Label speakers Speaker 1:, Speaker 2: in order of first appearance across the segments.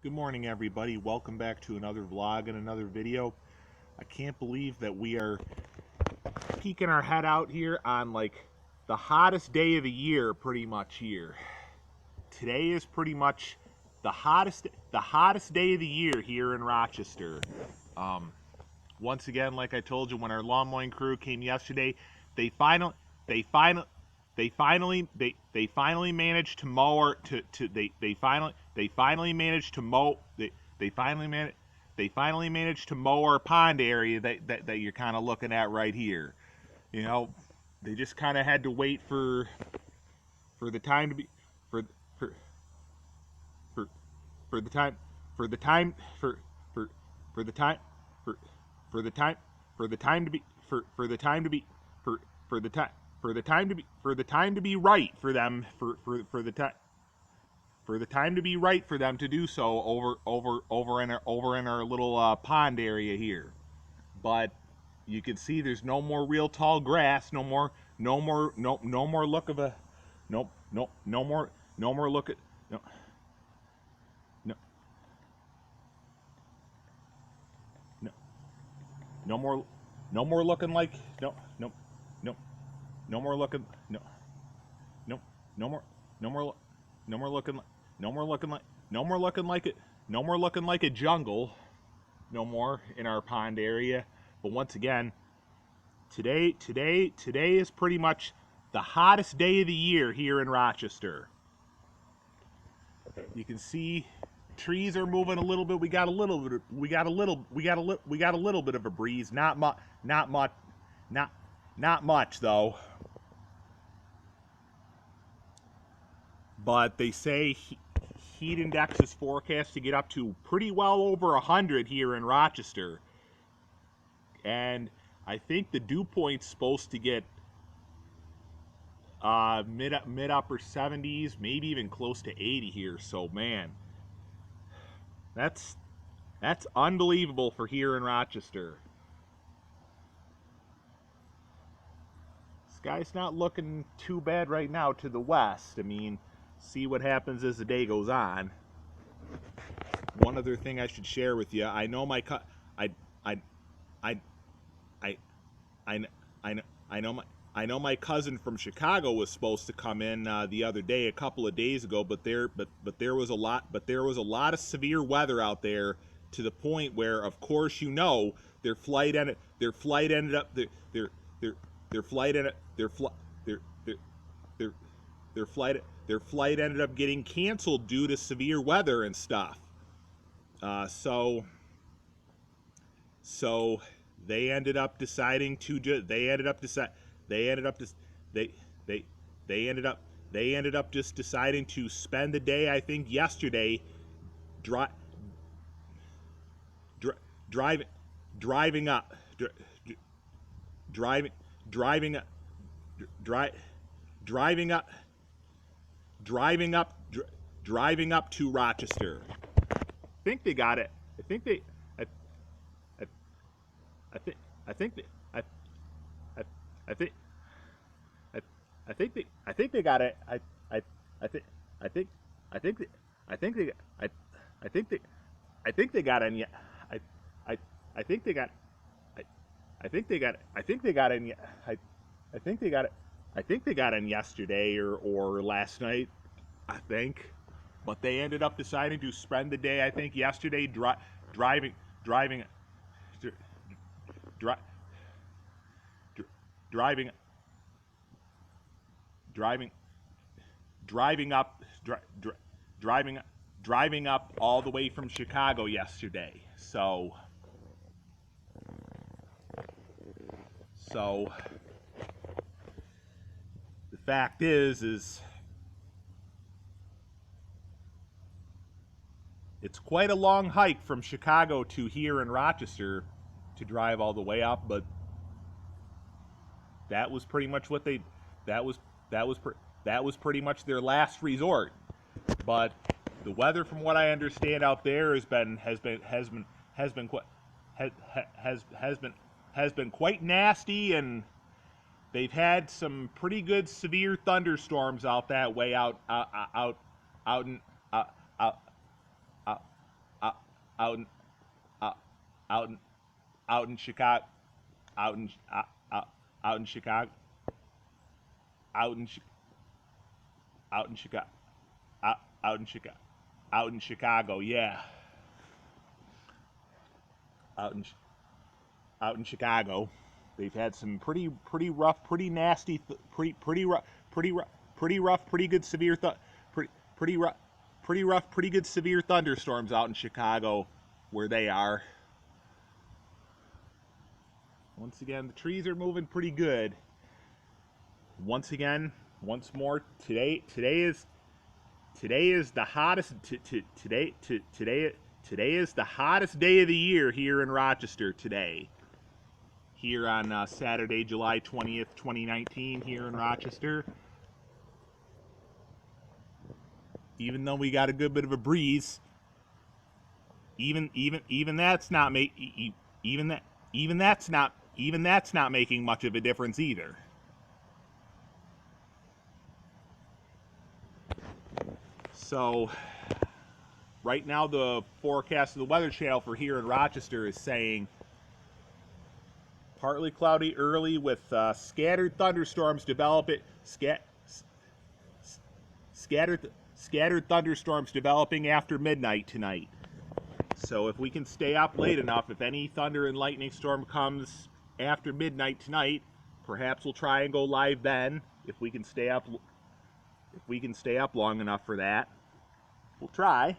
Speaker 1: Good morning, everybody. Welcome back to another vlog and another video. I can't believe that we are peeking our head out here on like the hottest day of the year pretty much here. Today is pretty much the hottest day of the year here in Rochester. Once again, like I told you, when our lawn mowing crew came yesterday, they finally managed to mow our, they finally managed to mow our pond area that you're kind of looking at right here. You know, they just kind of had to wait for the time to be for for the time for the time for the time for the time for the time to be for the time to be for the time for the time to be for the time to be right for them for the time for the time to be right for them to do so over in our little pond area here. But you can see there's no more real tall grass, no more look of a no more look at no no no more looking like no more looking no more no more no more looking like no more looking like a jungle no more in our pond area. But once again, today is pretty much the hottest day of the year here in Rochester. You can see trees are moving a little bit. We got a little bit of a breeze. Not much though. But they say heat index is forecast to get up to pretty well over 100 here in Rochester. And I think the dew point's supposed to get mid upper 70s, maybe even close to 80 here. So man, that's unbelievable for here in Rochester. Sky's not looking too bad right now to the west. I mean, see what happens as the day goes on. One other thing I should share with you. I know my I know my cousin from Chicago was supposed to come in the other day, a couple of days ago, but there was a lot of severe weather out there, to the point where, of course, you know, their flight ended up getting canceled due to severe weather and stuff. So they ended up deciding to just deciding to spend the day, I think yesterday, driving up to Rochester. I think they got it. I think they got it. I think they got it. I think they got it. I think they got it yesterday or last night, I think. But they ended up deciding to spend the day, I think yesterday, driving up all the way from Chicago yesterday. So the fact is it's quite a long hike from Chicago to here in Rochester to drive all the way up, but that was pretty much what that was pretty much their last resort. But the weather, from what I understand out there, has been quite nasty, and they've had some pretty good severe thunderstorms out that way, out out in out out in out in Chicago, out in out in Chicago, out in out in Chicago, out in Chicago, out in Chicago. Yeah, out in out in Chicago. They've had some pretty rough, pretty nasty, pretty rough, pretty good severe pretty rough, pretty good severe thunderstorms out in Chicago, where they are. Once again, the trees are moving pretty good. Once again, once more, today is the hottest today is the hottest day of the year here in Rochester today. Here on Saturday, July 20th, 2019, here in Rochester. Even though we got a good bit of a breeze, even that's not even that's not making much of a difference either. So right now the forecast of the Weather Channel for here in Rochester is saying partly cloudy early with scattered thunderstorms scattered thunderstorms developing after midnight tonight. So if we can stay up late enough, if any thunder and lightning storm comes after midnight tonight, perhaps we'll try and go live then. If we can stay up long enough for that, we'll try.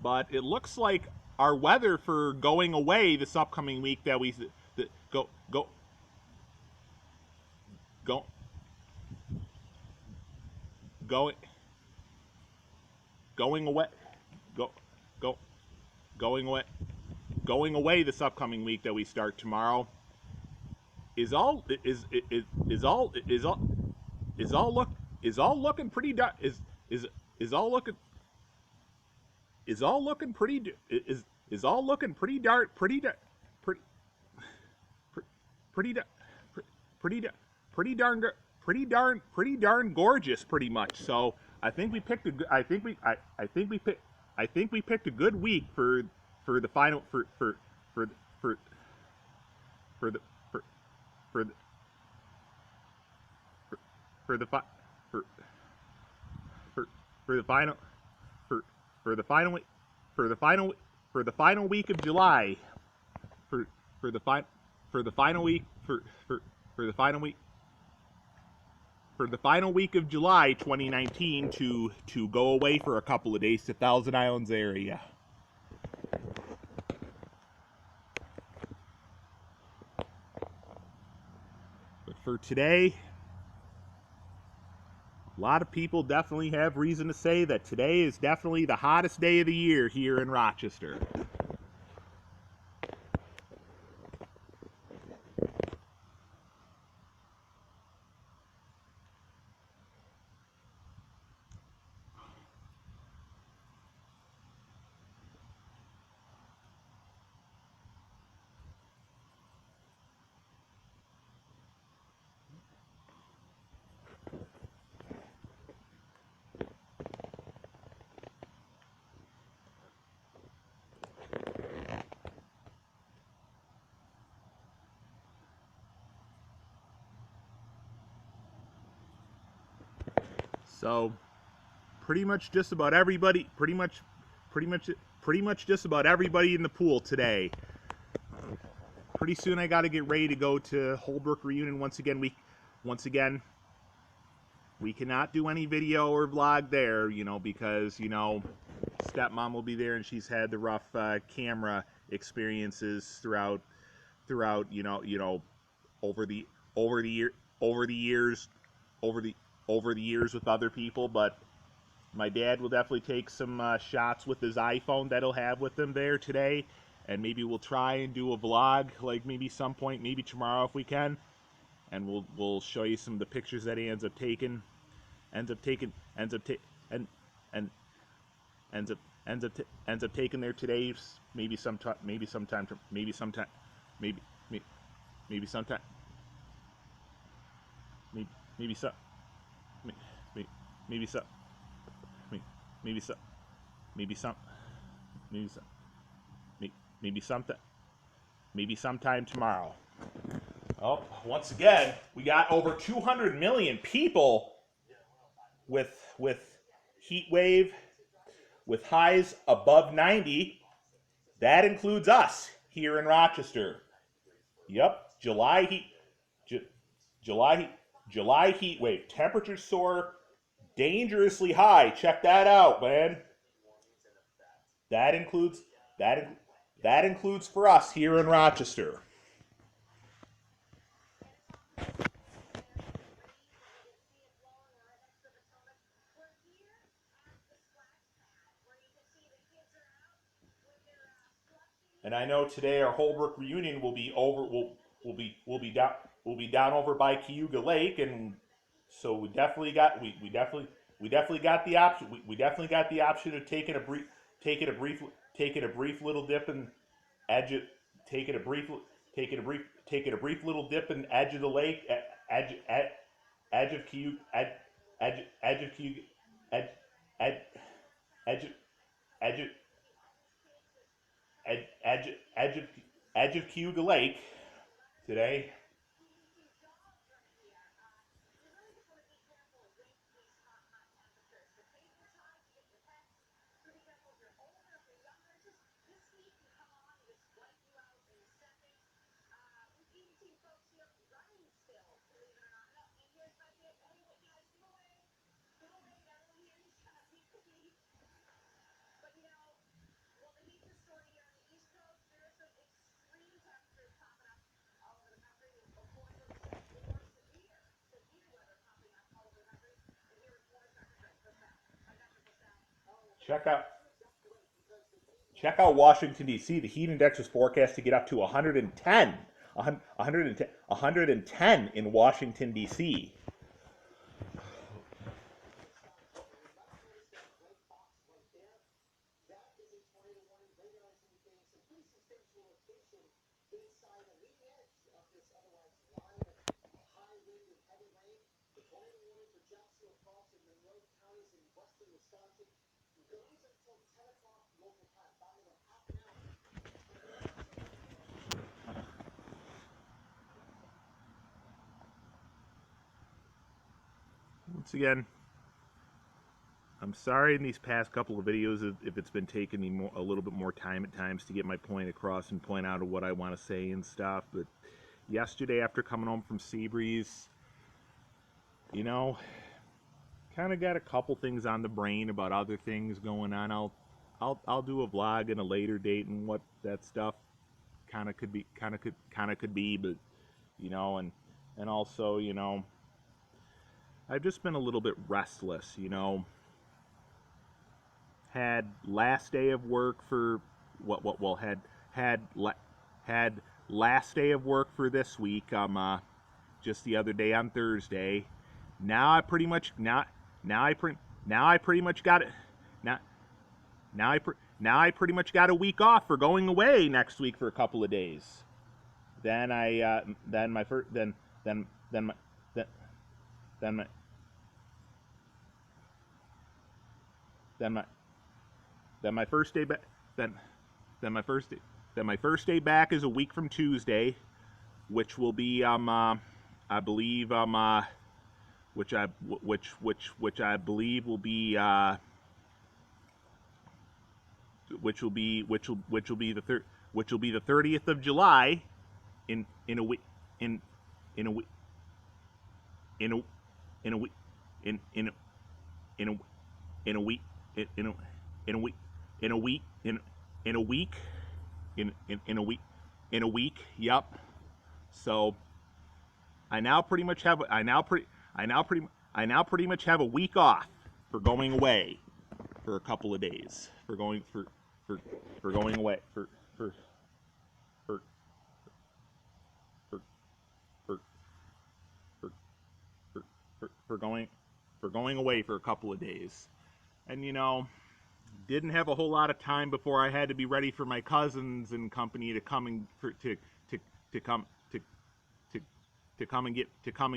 Speaker 1: But it looks like our weather for going away this upcoming week that we going away this upcoming week that we start tomorrow is all looking pretty is all looking is all looking pretty is all looking pretty darn pretty pretty pretty pretty darn gorgeous, pretty much. So I think we picked I think we picked a good week for the final for the for the for the for the for the final for the final for the final week of July for the final week for the final week for the final week of July 2019 to go away for a couple of days to Thousand Islands area. But for today, a lot of people definitely have reason to say that today is definitely the hottest day of the year here in Rochester. So pretty much just about everybody just about everybody in the pool today. Pretty soon I got to get ready to go to Holbrook reunion once again. We cannot do any video or vlog there, because stepmom will be there and she's had the rough camera experiences throughout over the years with other people. But my dad will definitely take some shots with his iPhone that he'll have with him there today, and maybe we'll try and do a vlog, like maybe some point, maybe tomorrow if we can, and we'll show you some of the pictures that he ends up taking there today. Maybe sometime maybe maybe some maybe some maybe some maybe some maybe some maybe something maybe sometime tomorrow. Oh, once again, we got over 200 million people with heat wave with highs above 90. That includes us here in Rochester. Yep, July heat, Ju- July July heat wave. Temperatures soar dangerously high. Check that out, man. That includes that includes for us here in Rochester. And I know today our Holbrook reunion will be over. Will be down over by Cayuga Lake, and so we definitely got the option. We definitely got the option of taking a brief little dip and edge it, taking a brief taking a brief little dip in edge of the lake, edge of Cayuga, edge of Cayuga, edge edge edge edge edge edge edge of edge of Cayuga Lake today. Check out check out Washington D.C. The heat index is forecast to get up to 110, 110 in Washington D.C. Once again, I'm sorry in these past couple of videos if it's been taking me a little bit more time at times to get my point across and point out what I want to say and stuff. But yesterday, after coming home from Seabreeze, you know, kind of got a couple things on the brain about other things going on. I'll do a vlog in a later date and what that stuff kind of could be, but and also I've just been a little bit restless, had last day of work for had last day of work for this week. Just the other day on Thursday. Now I pretty much now I pretty much got it now now I pretty much got a week off for going away next week for a couple of days. Then I then my first then my then my then my then my first day back then my first day then my first day back is a week from Tuesday, which will be I believe which I believe will be which will be the 30th of July in a week in a week in a in a week in a in a in a week in a in a week in a week in a week in a week in a week. Yep. So I now pretty much have a week off for going away for a couple of days for going away for for for for for going away for a couple of days. And didn't have a whole lot of time before I had to be ready for my cousins and company to come and to come to to come and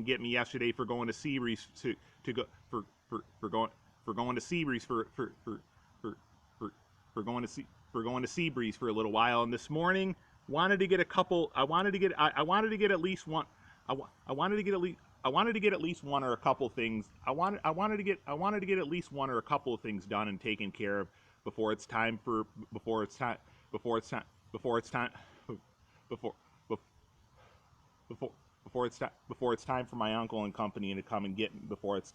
Speaker 1: get me yesterday for going to Seabreeze to go for going to Seabreeze for going to Seabreeze for a little while. And this morning wanted to get a couple. I wanted to get at least one. I wanted to get at least one or a couple things. I wanted to get at least one or a couple of things done and taken care of before it's time for before it's time before it's time before it's time before before before it's time for my uncle and company to come and get me before it's